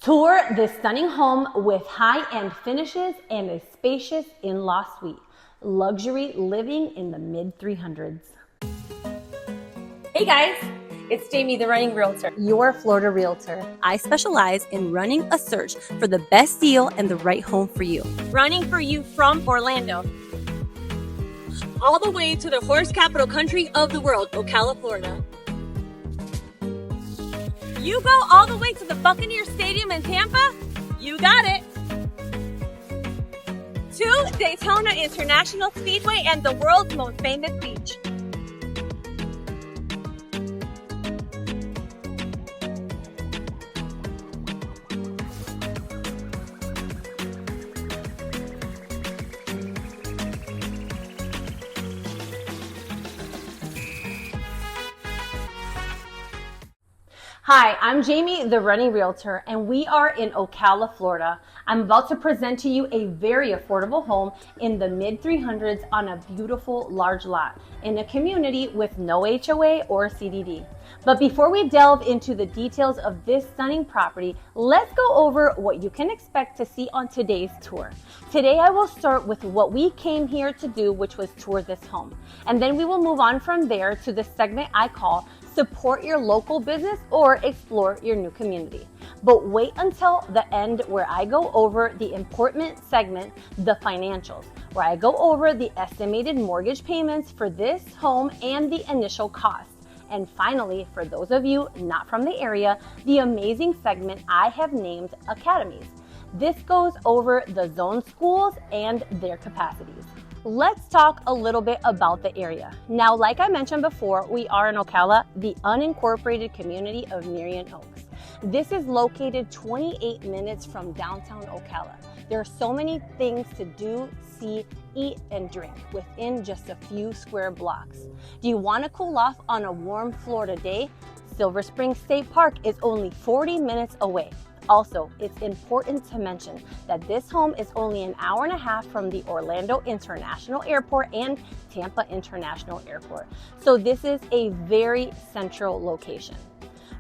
Tour this stunning home with high-end finishes and a spacious in-law suite. Luxury living in the mid-300s. Hey guys, it's Jamie, the running realtor. Your Florida realtor. I specialize in running a search for the best deal and the right home for you. Running for you from Orlando, all the way to the horse capital country of the world, Ocala, Florida. You go all the way to the Buccaneer Stadium in Tampa, you got it. To Daytona International Speedway and the world's most famous beach. Hi, I'm Jamie, the running realtor, and we are in Ocala, Florida. I'm about to present to you a very affordable home in the mid-300s on a beautiful large lot in a community with no HOA or CDD. But before we delve into the details of this stunning property, let's go over what you can expect to see on today's tour. Today I will start with what we came here to do, which was tour this home. And then we will move on from there to the segment I call Support Your Local Business or Explore Your New Community. But wait until the end where I go over the important segment, the financials, where I go over the estimated mortgage payments for this home and the initial cost. And finally, for those of you not from the area, the amazing segment I have named Academies. This goes over the zone schools and their capacities. Let's talk a little bit about the area. Now, like I mentioned before, we are in Ocala, the unincorporated community of Marion. This is located 28 minutes from downtown Ocala. There are so many things to do, see, eat, and drink within just a few square blocks. Do you want to cool off on a warm Florida day? Silver Spring State Park is only 40 minutes away. Also, it's important to mention that this home is only an hour and a half from the Orlando International Airport and Tampa International Airport. So this is a very central location.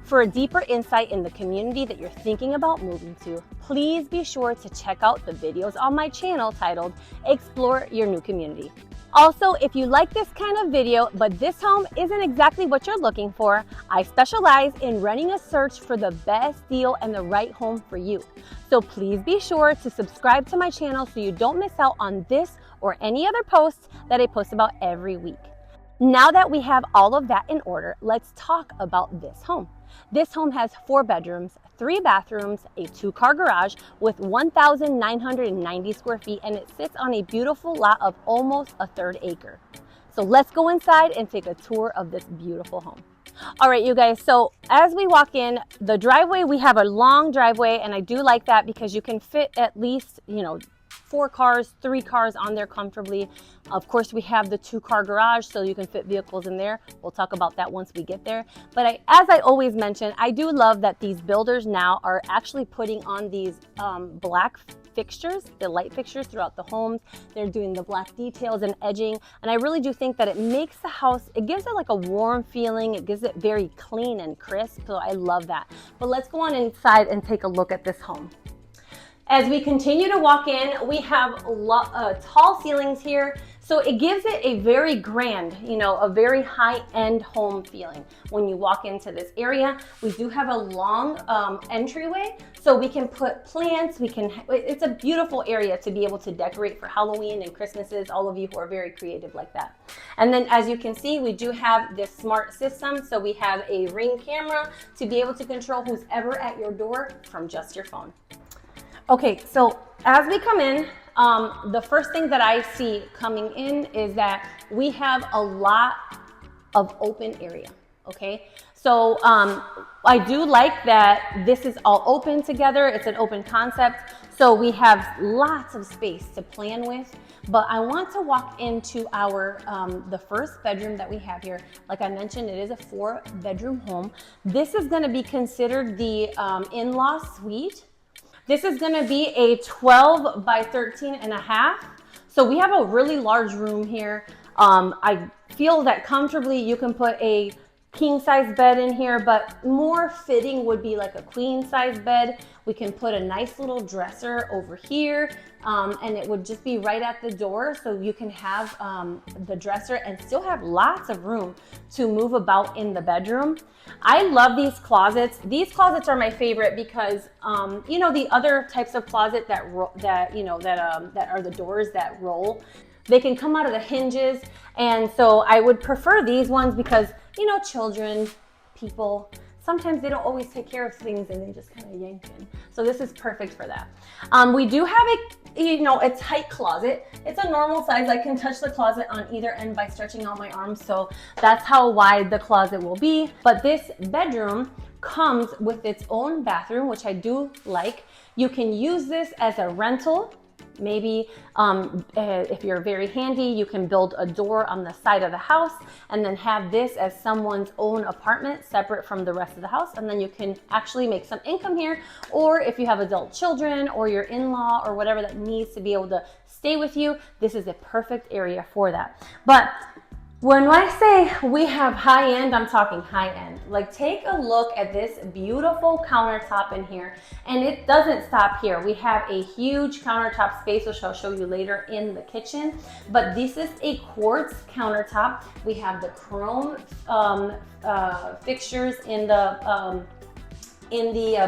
For a deeper insight in the community that you're thinking about moving to, please be sure to check out the videos on my channel titled Explore Your New Community. Also, if you like this kind of video, but this home isn't exactly what you're looking for, I specialize in running a search for the best deal and the right home for you. So please be sure to subscribe to my channel so you don't miss out on this or any other posts that I post about every week. Now that we have all of that in order, let's talk about this home. This home has 4 bedrooms, 3 bathrooms, a 2-car garage with 1,990 square feet, and it sits on a beautiful lot of almost 1/3 acre. So let's go inside and take a tour of this beautiful home. All right, you guys, so as we walk in, the driveway, we have a long driveway, and I do like that because you can fit at least, 4 cars, 3 cars on there comfortably. Of course, we have the 2-car garage, so you can fit vehicles in there. We'll talk about that once we get there. But as I always mention, I do love that these builders now are actually putting on these black fixtures, the light fixtures throughout the homes. They're doing the black details and edging. And I really do think that it makes the house, it gives it like a warm feeling. It gives it very clean and crisp. So I love that. But let's go on inside and take a look at this home. As we continue to walk in, we have tall ceilings here. So it gives it a very grand, a very high-end home feeling. When you walk into this area, we do have a long entryway, so we can put plants, it's a beautiful area to be able to decorate for Halloween and Christmases, all of you who are very creative like that. And then as you can see, we do have this smart system, so we have a Ring camera to be able to control who's ever at your door from just your phone. Okay, so as we come in, the first thing that I see coming in is that we have a lot of open area, okay? So I do like that this is all open together. It's an open concept. So we have lots of space to plan with, but I want to walk into our, the first bedroom that we have here. Like I mentioned, it is a 4-bedroom home. This is gonna be considered the in-law suite. This is gonna be a 12 by 13 and a half. So we have a really large room here. I feel that comfortably you can put a king size bed in here, but more fitting would be like a queen size bed. We can put a nice little dresser over here, and it would just be right at the door, so you can have the dresser and still have lots of room to move about in the bedroom. I love these closets. These closets are my favorite because you know, the other types of closet that are the doors that roll, they can come out of the hinges, and so I would prefer these ones because, you know, children, people, sometimes they don't always take care of things and they just kind of yank in. So this is perfect for that. We do have a tight closet. It's a normal size. I can touch the closet on either end by stretching out my arms. So that's how wide the closet will be. But this bedroom comes with its own bathroom, which I do like. You can use this as a rental. Maybe if you're very handy, you can build a door on the side of the house and then have this as someone's own apartment separate from the rest of the house. And then you can actually make some income here. Or if you have adult children or your in-law or whatever that needs to be able to stay with you, this is a perfect area for that. But when I say we have high end, I'm talking high end. Like, take a look at this beautiful countertop in here, and it doesn't stop here. We have a huge countertop space, which I'll show you later in the kitchen, but this is a quartz countertop. We have the chrome fixtures in the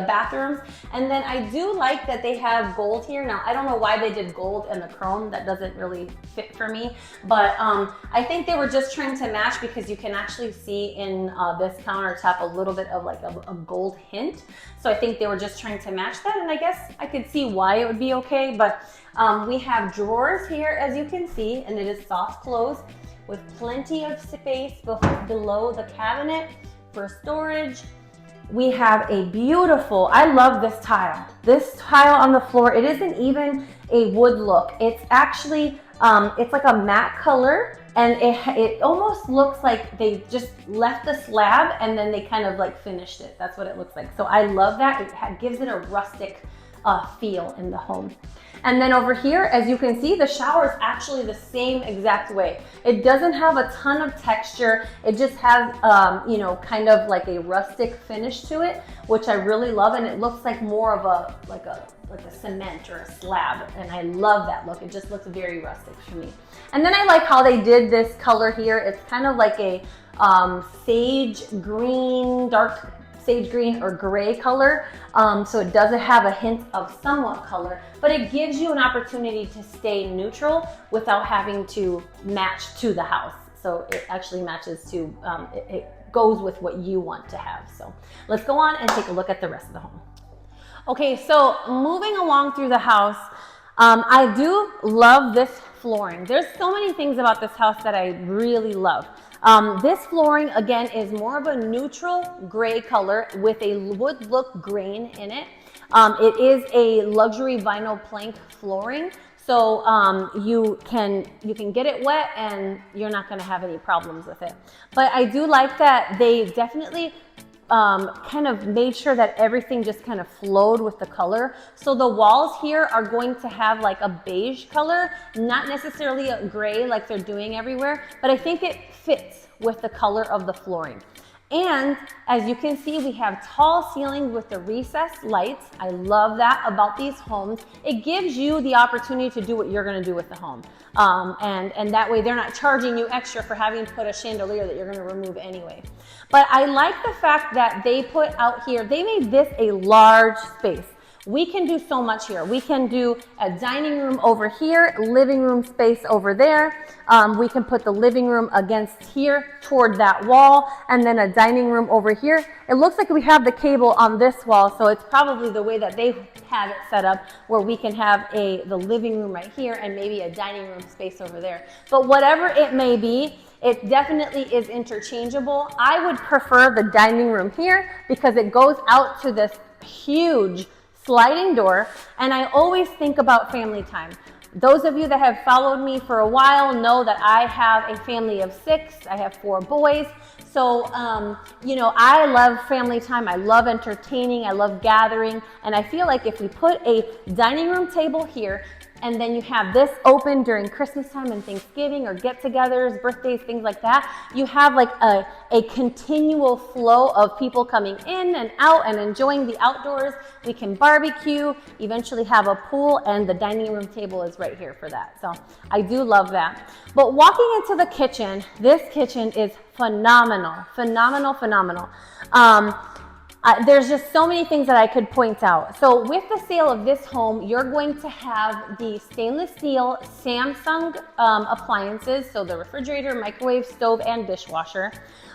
bathrooms, and then I do like that they have gold here. Now, I don't know why they did gold and the chrome. That doesn't really fit for me, but I think they were just trying to match, because you can actually see in this countertop a little bit of like a gold hint. So I think they were just trying to match that, and I guess I could see why it would be okay. But we have drawers here, as you can see, and it is soft close with plenty of space below the cabinet for storage. We have a beautiful, I love this tile. This tile on the floor, it isn't even a wood look. It's actually, it's like a matte color, and it almost looks like they just left the slab and then they kind of like finished it. That's what it looks like. So I love that. It gives it a rustic feel in the home. And then over here, as you can see, the shower is actually the same exact way. It doesn't have a ton of texture. It just has, you know, kind of like a rustic finish to it, which I really love. And it looks like more of like a cement or a slab. And I love that look. It just looks very rustic for me. And then I like how they did this color here. It's kind of like a sage green, dark sage green or gray color. So it doesn't have a hint of somewhat color, but it gives you an opportunity to stay neutral without having to match to the house. So it actually matches to, it goes with what you want to have. So let's go on and take a look at the rest of the home. Okay, so moving along through the house, I do love this flooring. There's so many things about this house that I really love. This flooring, again, is more of a neutral gray color with a wood look grain in it. It is a luxury vinyl plank flooring, so you can get it wet and you're not going to have any problems with it. But I do like that they definitely kind of made sure that everything just kind of flowed with the color. So the walls here are going to have like a beige color, not necessarily a gray like they're doing everywhere, but I think it fits with the color of the flooring. And as you can see, we have tall ceilings with the recessed lights. I love that about these homes. It gives you the opportunity to do what you're gonna do with the home. And that way they're not charging you extra for having to put a chandelier that you're gonna remove anyway. But I like the fact that they put out here, they made this a large space. We can do so much here. We can do a dining room over here, living room space over there. We can put the living room against here toward that wall, and then a dining room over here. It looks like we have the cable on this wall, so it's probably the way that they have it set up, where we can have the living room right here and maybe a dining room space over there. But whatever it may be, it definitely is interchangeable. I would prefer the dining room here because it goes out to this huge sliding door, and I always think about family time. Those of you that have followed me for a while know that I have a family of 6. I have 4 boys. So, you know, I love family time. I love entertaining. I love gathering. And I feel like if we put a dining room table here, And then you have this open during Christmas time and Thanksgiving or get-togethers, birthdays, things like that. You have like a continual flow of people coming in and out and enjoying the outdoors. We can barbecue, eventually have a pool, and the dining room table is right here for that. So I do love that. But walking into the kitchen, this kitchen is phenomenal, phenomenal, phenomenal. There's just so many things that I could point out. So with the sale of this home, you're going to have the stainless steel Samsung appliances, so the refrigerator, microwave, stove, and dishwasher.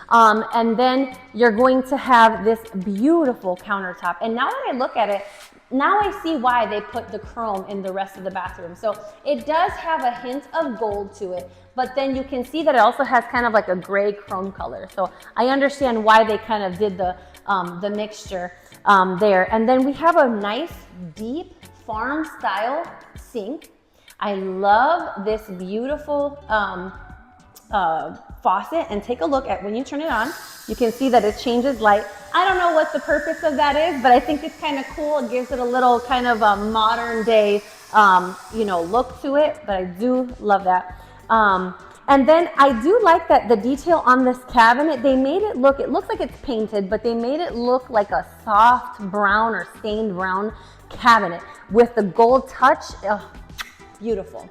And then you're going to have this beautiful countertop. And now that I look at it, now I see why they put the chrome in the rest of the bathroom. So it does have a hint of gold to it, but then you can see that it also has kind of like a gray chrome color. So I understand why they kind of did the mixture there. And then we have a nice deep farm style sink. I love this beautiful faucet, and take a look at when you turn it on, you can see that it changes light. I don't know what the purpose of that is, but I think it's kind of cool. It gives it a little kind of a modern day, look to it, but I do love that. And then I do like that the detail on this cabinet, they made it looks like it's painted, but they made it look like a soft brown or stained brown cabinet with the gold touch. Oh, beautiful.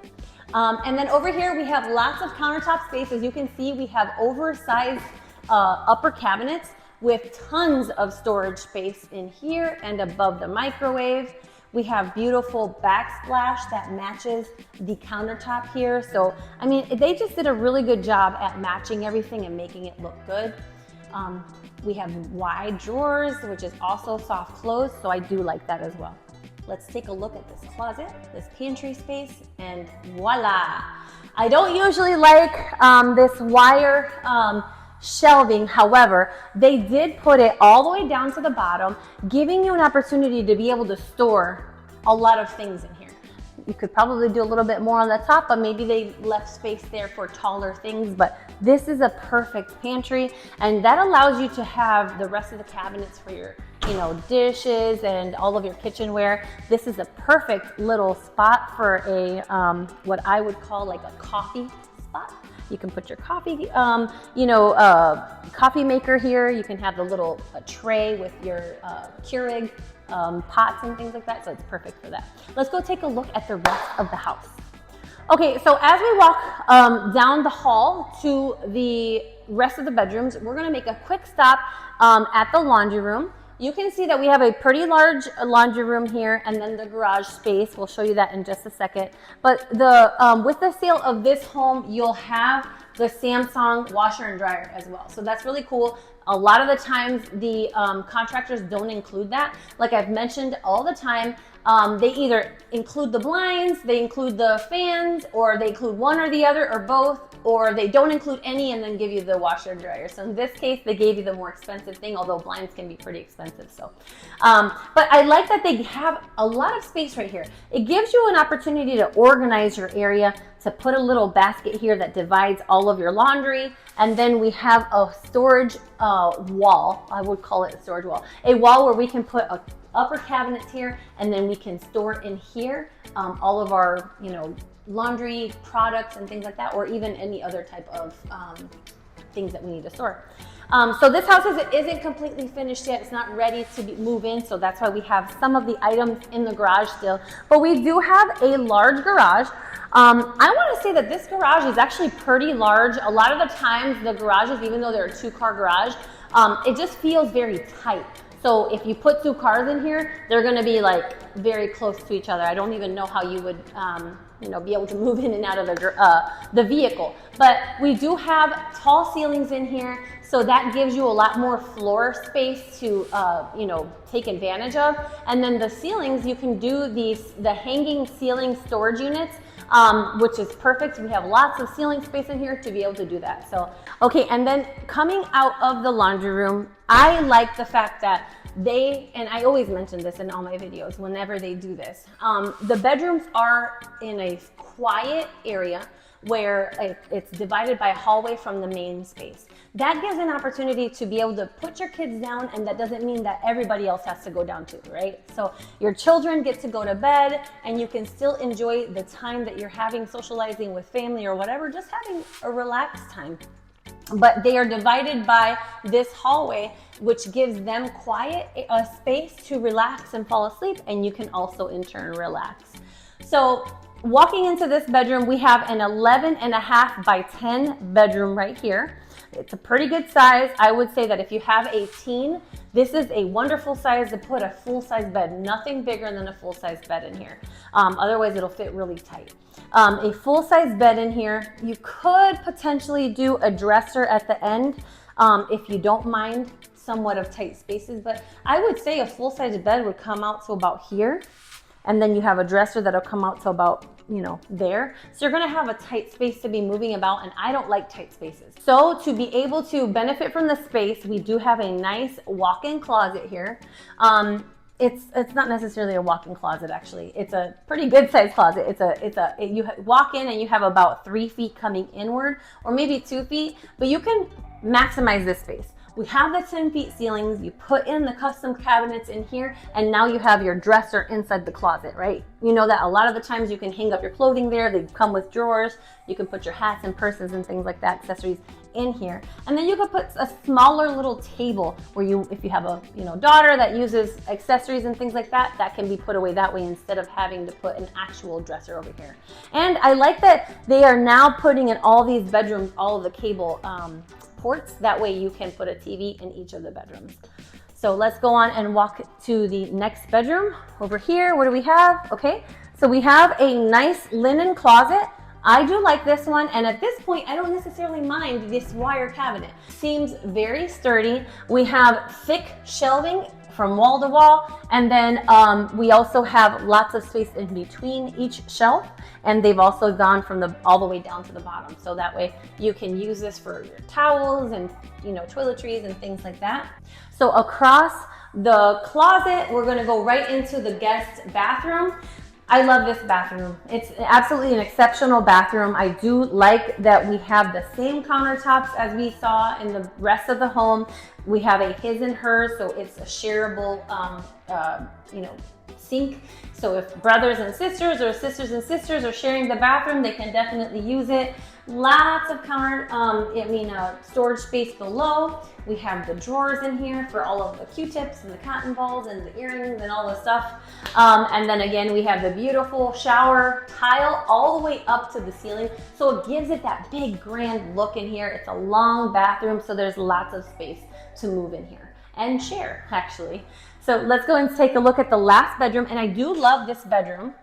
And then over here, we have lots of countertop space. As you can see, we have oversized upper cabinets with tons of storage space in here and above the microwave. We have beautiful backsplash that matches the countertop here. So, I mean, they just did a really good job at matching everything and making it look good. We have wide drawers, which is also soft close, so I do like that as well. Let's take a look at this closet, this pantry space, and voila. I don't usually like this wire shelving. However, they did put it all the way down to the bottom, giving you an opportunity to be able to store a lot of things in here. You could probably do a little bit more on the top, but maybe they left space there for taller things. But this is a perfect pantry, and that allows you to have the rest of the cabinets for your dishes and all of your kitchenware. This is a perfect little spot for a what I would call like a coffee spot. You can put your coffee, coffee maker here. You can have the little tray with your Keurig pots and things like that. So it's perfect for that. Let's go take a look at the rest of the house. Okay, so as we walk down the hall to the rest of the bedrooms, we're gonna make a quick stop at the laundry room. You can see that we have a pretty large laundry room here, and then the garage space. We'll show you that in just a second. But with the sale of this home, you'll have the Samsung washer and dryer as well. So that's really cool. A lot of the times the contractors don't include that. Like I've mentioned all the time, they either include the blinds, they include the fans, or they include one or the other or both, or they don't include any and then give you the washer and dryer. So in this case, they gave you the more expensive thing, although blinds can be pretty expensive. So, but I like that they have a lot of space right here. It gives you an opportunity to organize your area, to put a little basket here that divides all of your laundry. And then we have a storage wall. I would call it a storage wall. A wall where we can put upper cabinets here, and then we can store in here all of our, laundry products and things like that, or even any other type of things that we need to store. So this house isn't completely finished yet. It's not ready to move in, so that's why we have some of the items in the garage still. But we do have a large garage. I want to say that this garage is actually pretty large. A lot of the times the garages, even though they're a 2-car garage, it just feels very tight. So if you put 2 cars in here, they're going to be like very close to each other. I don't even know how you would, be able to move in and out of the vehicle. But we do have tall ceilings in here, so that gives you a lot more floor space to, take advantage of. And then the ceilings, you can do the hanging ceiling storage units, which is perfect. We have lots of ceiling space in here to be able to do that. So, okay, and then coming out of the laundry room, I like the fact that and I always mention this in all my videos whenever they do this, the bedrooms are in a quiet area where it's divided by a hallway from the main space. that gives an opportunity to be able to put your kids down, and that doesn't mean that everybody else has to go down too, right? So your children get to go to bed and you can still enjoy the time that you're having socializing with family or whatever, just having a relaxed time. But they are divided by this hallway, which gives them quiet space to relax and fall asleep, and you can also in turn relax. So walking into this bedroom, we have an 11.5 by 10 bedroom right here. It's a pretty good size. I would say that if you have a teen, this is a wonderful size to put a full-size bed. Nothing bigger than a full-size bed in here. Otherwise, it'll fit really tight. A full-size bed in here. You could potentially do a dresser at the end if you don't mind somewhat of tight spaces, but I would say a full-size bed would come out to about here. And then you have a dresser that'll come out to about, there. So you're gonna have a tight space to be moving about, and I don't like tight spaces. So to be able to benefit from the space, we do have a nice walk-in closet here. It's not necessarily a walk-in closet, actually. It's a pretty good sized closet. You walk in and you have about 3 feet coming inward, or maybe 2 feet, but you can maximize this space. We have the 10 feet ceilings, you put in the custom cabinets in here, and now you have your dresser inside the closet, right? You know that a lot of the times you can hang up your clothing there, they come with drawers, you can put your hats and purses and things like that, accessories in here. And then you could put a smaller little table where if you have a daughter that uses accessories and things like that, that can be put away that way instead of having to put an actual dresser over here. And I like that they are now putting in all these bedrooms, all of the cable ports. That way you can put a TV in each of the bedrooms. So let's go on and walk to the next bedroom. Over here, what do we have? Okay, so we have a nice linen closet. I do like this one, and at this point, I don't necessarily mind this wire cabinet. Seems very sturdy. We have thick shelving from wall to wall, and then we also have lots of space in between each shelf, and they've also gone from all the way down to the bottom, so that way you can use this for your towels and toiletries and things like that. So across the closet, we're going to go right into the guest bathroom. I love this bathroom. It's absolutely an exceptional bathroom. I do like that we have the same countertops as we saw in the rest of the home. We have a his and hers, so it's a shareable, sink. So if brothers and sisters or sisters and sisters are sharing the bathroom, they can definitely use it. Lots of storage space below. We have the drawers in here for all of the Q-tips and the cotton balls and the earrings and all the stuff. And then again, we have the beautiful shower tile all the way up to the ceiling. So it gives it that big grand look in here. It's a long bathroom, so there's lots of space to move in here and share, actually. So let's go and take a look at the last bedroom. And I do love this bedroom.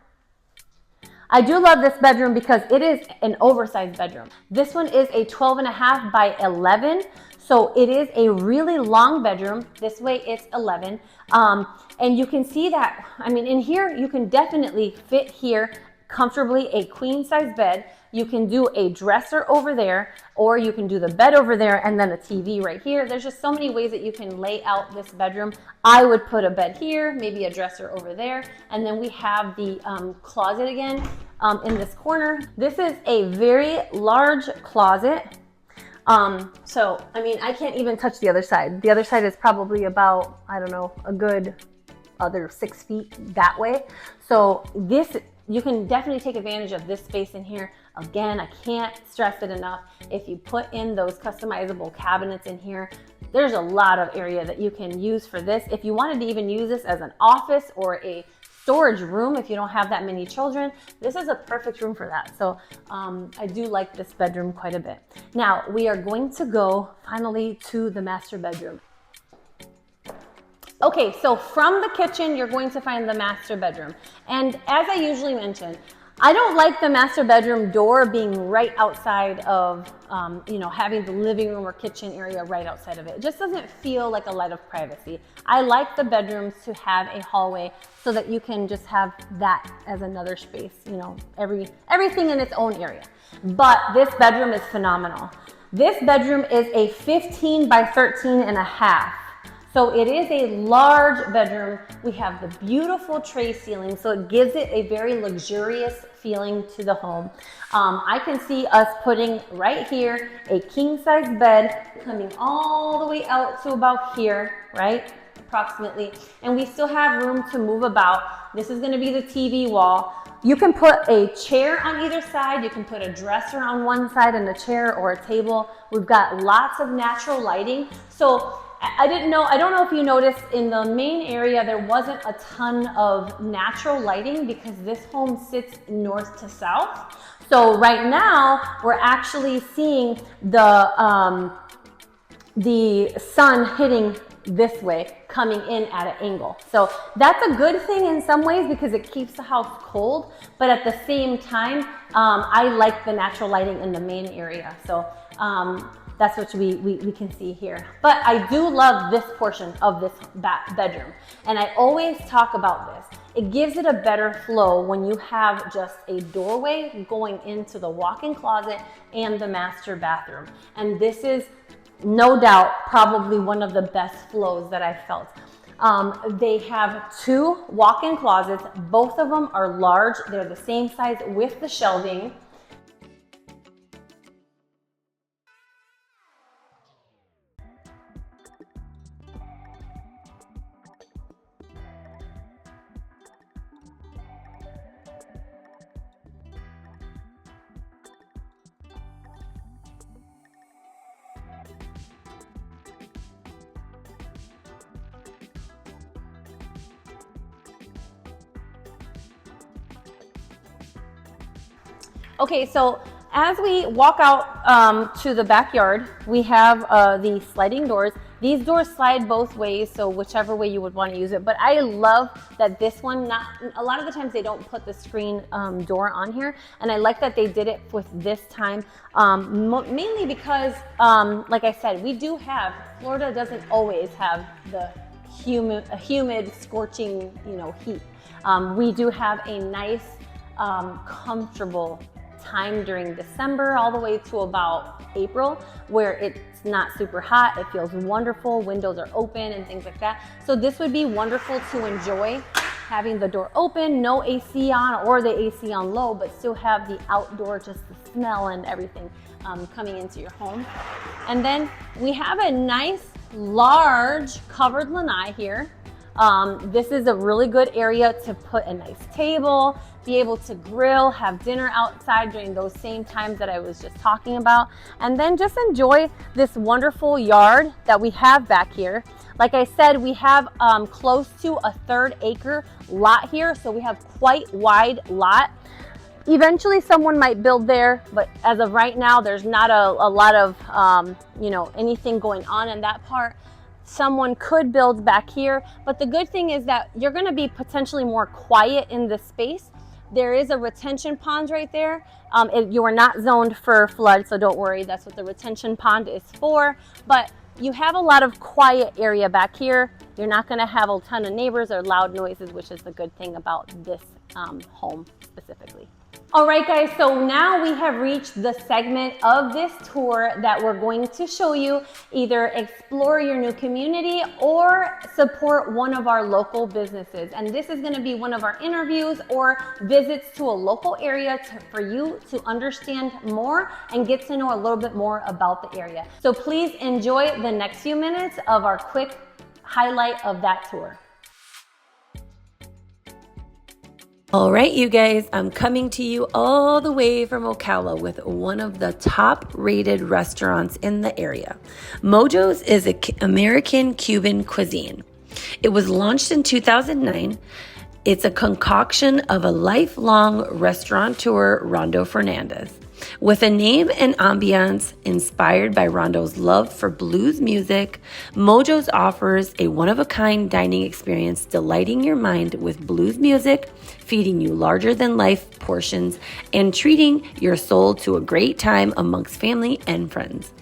Because it is an oversized bedroom. This one is a 12.5 by 11. So it is a really long bedroom. This way it's 11. And you can see that, in here, you can definitely fit here comfortably a queen size bed. You can do a dresser over there, or you can do the bed over there and then a TV right here. There's just so many ways that you can lay out this bedroom. I would put a bed here, maybe a dresser over there, and then we have the closet again in this corner. This is a very large closet. I can't even touch the other side. The other side is probably about, a good other 6 feet that way. So you can definitely take advantage of this space in here. Again, I can't stress it enough. If you put in those customizable cabinets in here, there's a lot of area that you can use for this. If you wanted to even use this as an office or a storage room, if you don't have that many children, this is a perfect room for that. So I do like this bedroom quite a bit. Now we are going to go finally to the master bedroom. Okay, so from the kitchen, you're going to find the master bedroom. And as I usually mention, I don't like the master bedroom door being right outside of, having the living room or kitchen area right outside of it. It just doesn't feel like a light of privacy. I like the bedrooms to have a hallway so that you can just have that as another space, everything in its own area. But this bedroom is phenomenal. This bedroom is a 15 by 13.5. So it is a large bedroom. We have the beautiful tray ceiling, so it gives it a very luxurious feeling to the home. I can see us putting right here a king size bed coming all the way out to about here, right? Approximately. And we still have room to move about. This is going to be the TV wall. You can put a chair on either side. You can put a dresser on one side and a chair or a table. We've got lots of natural lighting. So I don't know if you noticed in the main area, there wasn't a ton of natural lighting because this home sits north to south. So right now we're actually seeing the sun hitting this way, coming in at an angle. So that's a good thing in some ways because it keeps the house cold, but at the same time, I like the natural lighting in the main area. So that's what we can see here. But I do love this portion of this bedroom. And I always talk about this. It gives it a better flow when you have just a doorway going into the walk-in closet and the master bathroom. And this is no doubt probably one of the best flows that I've felt. They have 2 walk-in closets. Both of them are large. They're the same size with the shelving. Okay, so as we walk out to the backyard, we have the sliding doors. These doors slide both ways, so whichever way you would want to use it. But I love that this one, a lot of the times they don't put the screen door on here, and I like that they did it with this time, mainly because, like I said, Florida doesn't always have the humid, scorching, heat. We do have a nice, comfortable time during December all the way to about April where it's not super hot. It feels wonderful. Windows are open and things like that. So this would be wonderful to enjoy, having the door open, no AC on or the AC on low, but still have the outdoor, just the smell and everything coming into your home. And then we have a nice large covered lanai here. This is a really good area to put a nice table, be able to grill, have dinner outside during those same times that I was just talking about, and then just enjoy this wonderful yard that we have back here. Like I said, we have close to a 1/3 acre lot here, so we have quite wide lot. Eventually someone might build there, but as of right now, there's not a lot of anything going on in that part. Someone could build back here, but the good thing is that you're going to be potentially more quiet in this space. There is a retention pond right there. You are not zoned for flood, so don't worry. That's what the retention pond is for. But you have a lot of quiet area back here. You're not going to have a ton of neighbors or loud noises, which is the good thing about this home specifically. All right, guys, so now we have reached the segment of this tour that we're going to show you either explore your new community or support one of our local businesses. And this is going to be one of our interviews or visits to a local area for you to understand more and get to know a little bit more about the area. So please enjoy the next few minutes of our quick highlight of that tour. All right, you guys, I'm coming to you all the way from Ocala with one of the top rated restaurants in the area. Mojo's is an American Cuban cuisine. It was launched in 2009. It's a concoction of a lifelong restaurateur, Rondo Fernandez. With a name and ambiance inspired by Rondo's love for blues music, Mojo's offers a one-of-a-kind dining experience delighting your mind with blues music, feeding you larger-than-life portions, and treating your soul to a great time amongst family and friends.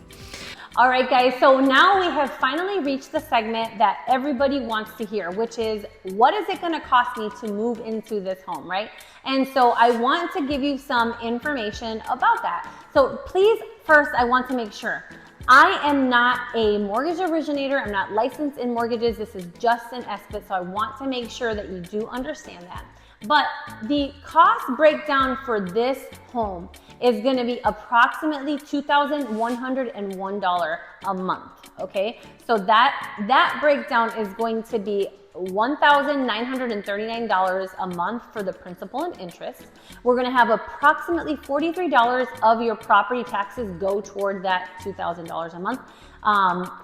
All right, guys, so now we have finally reached the segment that everybody wants to hear, which is, what is it going to cost me to move into this home, right? And so I want to give you some information about that. So please, first, I want to make sure, I am not a mortgage originator. I'm not licensed in mortgages. This is just an estimate, so I want to make sure that you do understand that. But the cost breakdown for this home is going to be approximately $2,101 a month, okay? So that breakdown is going to be $1,939 a month for the principal and interest. We're going to have approximately $43 of your property taxes go toward that $2,000 a month.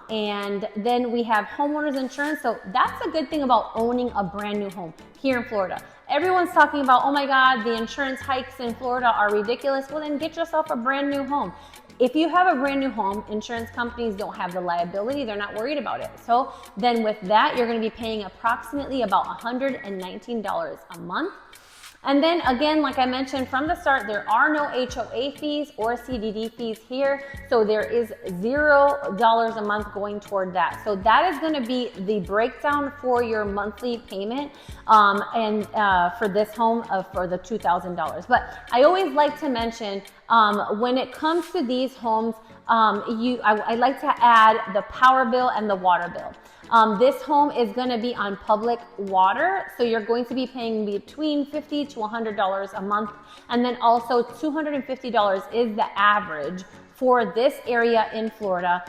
And then we have homeowners insurance. So that's a good thing about owning a brand new home here in Florida. Everyone's talking about, oh my God, the insurance hikes in Florida are ridiculous. Well, then get yourself a brand new home. If you have a brand new home, insurance companies don't have the liability. They're not worried about it. So then with that, you're going to be paying approximately about $119 a month. And then again, like I mentioned from the start, there are no HOA fees or CDD fees here. So there is $0 a month going toward that. So that is going to be the breakdown for your monthly payment for this home for the $2,000. But I always like to mention when it comes to these homes, I like to add the power bill and the water bill. This home is going to be on public water, so you're going to be paying between $50 to $100 a month, and then also $250 is the average for this area in Florida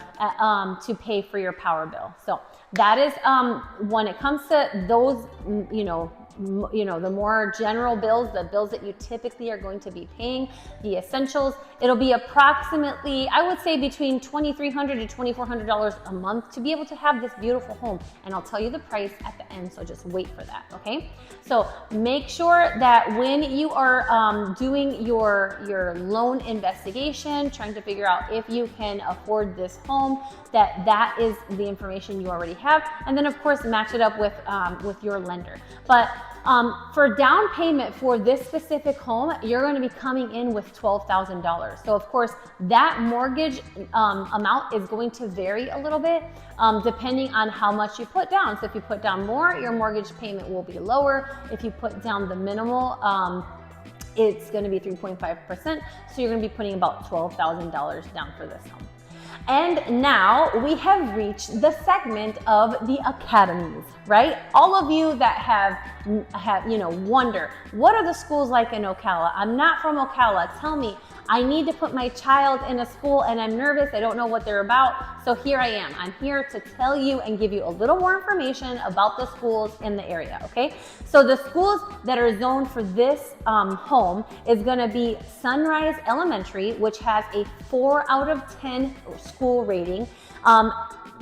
to pay for your power bill. So that is when it comes to those, the more general bills, the bills that you typically are going to be paying, the essentials, it'll be approximately, I would say, between $2,300 to $2,400 a month to be able to have this beautiful home. And I'll tell you the price at the end, so just wait for that, okay? So make sure that when you are doing your loan investigation, trying to figure out if you can afford this home, that is the information you already have. And then of course, match it up with your lender. But for down payment for this specific home, you're going to be coming in with $12,000. So of course, that mortgage amount is going to vary a little bit depending on how much you put down. So if you put down more, your mortgage payment will be lower. If you put down the minimal, it's going to be 3.5%. So you're going to be putting about $12,000 down for this home. And now we have reached the segment of the academies, right? All of you that have wonder, what are the schools like in Ocala? I'm not from Ocala. Tell me, I need to put my child in a school and I'm nervous. I don't know what they're about. So here I am. I'm here to tell you and give you a little more information about the schools in the area, okay? So the schools that are zoned for this home is gonna be Sunrise Elementary, which has a 4 out of 10 school rating.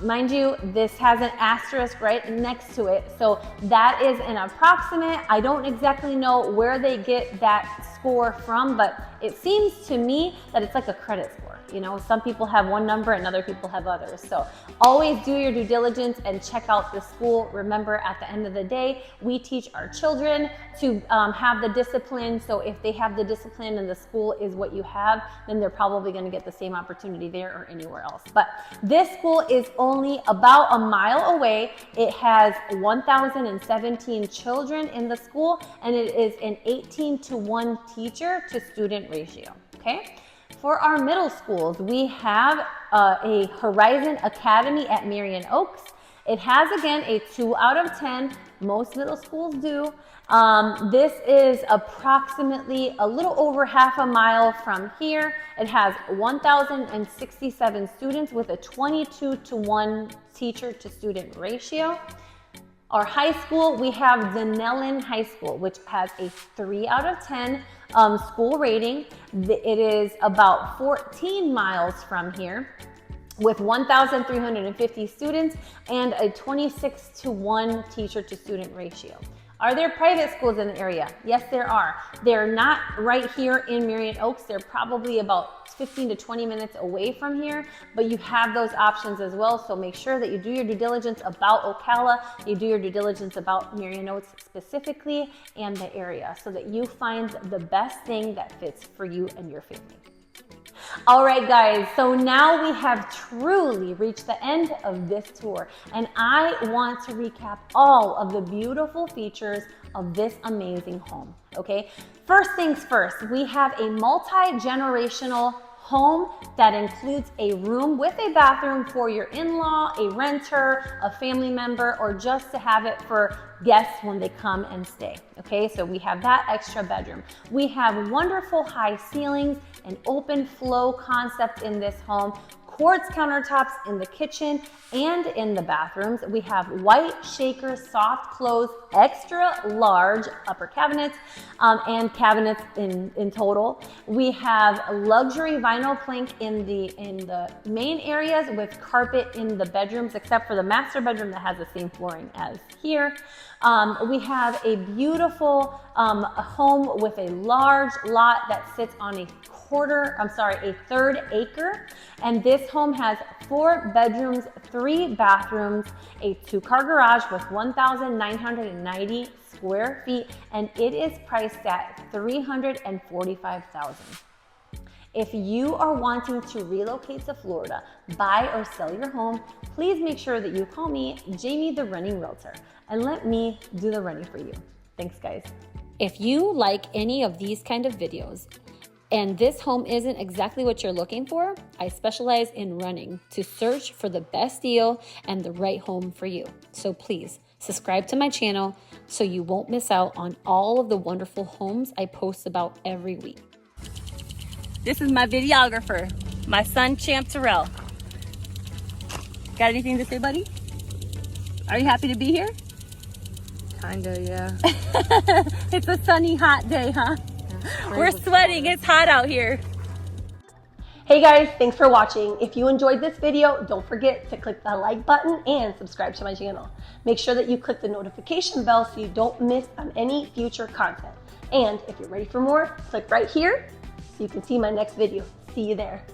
Mind you, this has an asterisk right next to it. So that is an approximate. I don't exactly know where they get that score from, but it seems to me that it's like a credit score. Some people have one number and other people have others. So always do your due diligence and check out the school. Remember, at the end of the day, we teach our children to have the discipline. So if they have the discipline and the school is what you have, then they're probably going to get the same opportunity there or anywhere else. But this school is only about a mile away. It has 1,017 children in the school, and it is an 18-to-1 teacher to student ratio, okay? For our middle schools, we have a Horizon Academy at Marion Oaks. It has, again, a 2 out of 10. Most middle schools do. This is approximately a little over half a mile from here. It has 1,067 students with a 22-to-1 teacher to student ratio. Our high school, we have Denellen High School, which has a 3 out of 10 school rating. It is about 14 miles from here with 1,350 students and a 26-to-1 teacher to student ratio. Are there private schools in the area? Yes, there are. They're not right here in Marion Oaks. They're probably about 15 to 20 minutes away from here, but you have those options as well. So make sure that you do your due diligence about Ocala, you do your due diligence about Marion Oaks specifically and the area so that you find the best thing that fits for you and your family. All right, guys, so now we have truly reached the end of this tour, and I want to recap all of the beautiful features of this amazing home, okay? First things first, we have a multi-generational home that includes a room with a bathroom for your in-law, a renter, a family member, or just to have it for guests when they come and stay. Okay, so we have that extra bedroom. We have wonderful high ceilings, an open flow concept in this home, quartz countertops in the kitchen and in the bathrooms. We have white shaker, soft close, extra large upper cabinets and cabinets in total. We have luxury vinyl plank in the main areas with carpet in the bedrooms, except for the master bedroom that has the same flooring as here. We have a beautiful home with a large lot that sits on a third acre. And this home has 4 bedrooms, 3 bathrooms, a 2-car garage with 1,990 square feet, and it is priced at $345,000. If you are wanting to relocate to Florida, buy or sell your home, please make sure that you call me, Jamie the Running Realtor, and let me do the running for you. Thanks, guys. If you like any of these kind of videos, and this home isn't exactly what you're looking for, I specialize in running to search for the best deal and the right home for you. So please subscribe to my channel so you won't miss out on all of the wonderful homes I post about every week. This is my videographer, my son Champ Terrell. Got anything to say, buddy? Are you happy to be here? Kinda, yeah. It's a sunny, hot day, huh? We're sweating, it's hot out here. Hey guys, thanks for watching. If you enjoyed this video, don't forget to click the like button and subscribe to my channel. Make sure that you click the notification bell so you don't miss on any future content. And if you're ready for more, click right here so you can see my next video. See you there.